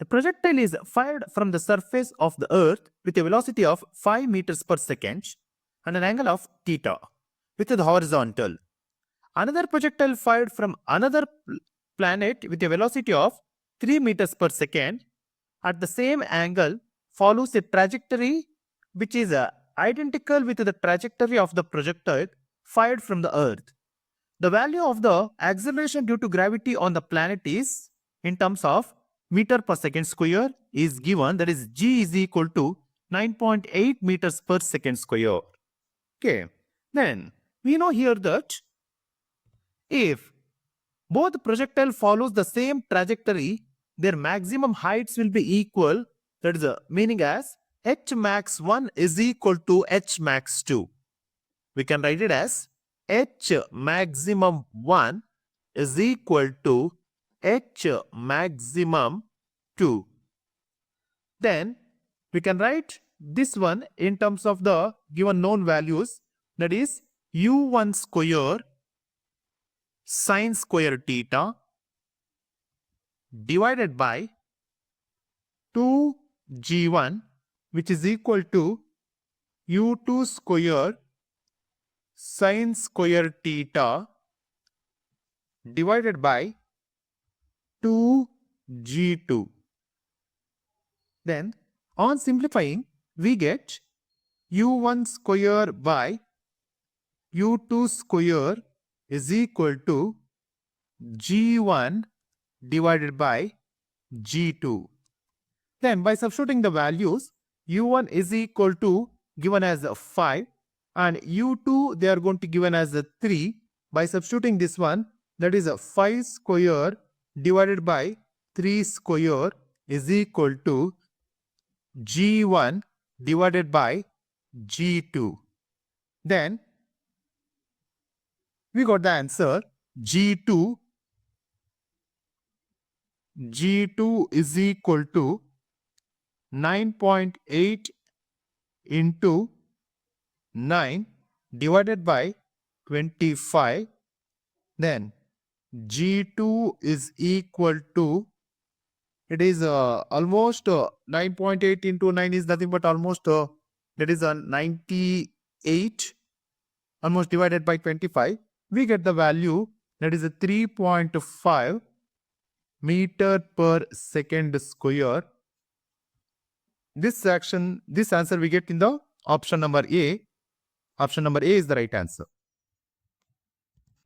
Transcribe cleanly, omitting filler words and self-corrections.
A projectile is fired from the surface of the earth with a velocity of 5 meters per second and an angle of theta with the horizontal. Another projectile fired from another planet with a velocity of 3 meters per second at the same angle follows a trajectory which is identical with the trajectory of the projectile fired from the earth. The value of the acceleration due to gravity on the planet is, in terms of meter per second square, is given, that is g is equal to 9.8 meters per second square. Okay, then we know here that if both projectile follows the same trajectory, their maximum heights will be equal. That is the meaning as h max 1 is equal to h max 2. We can write it as h maximum 1 is equal to h maximum 2. Then we can write this one in terms of the given known values, that is u1 square sine square theta divided by 2g1, which is equal to u2 square sine square theta divided by 2g2. Then on simplifying, we get u1 square by u2 square is equal to g1 divided by g2. Then by substituting the values, u1 is equal to given as 5 and u2 they are going to given as 3. By substituting this one, that is 5 square divided by 3 square is equal to g1 divided by g2. Then we got the answer g2 is equal to 9.8 into 9 divided by 25. Then g2 is equal to, it is almost 9.8 into 9 is nothing but almost that is 98, almost divided by 25. We get the value, that is a 3.5 meter per second square. This answer we get in the option number A. Option number A is the right answer.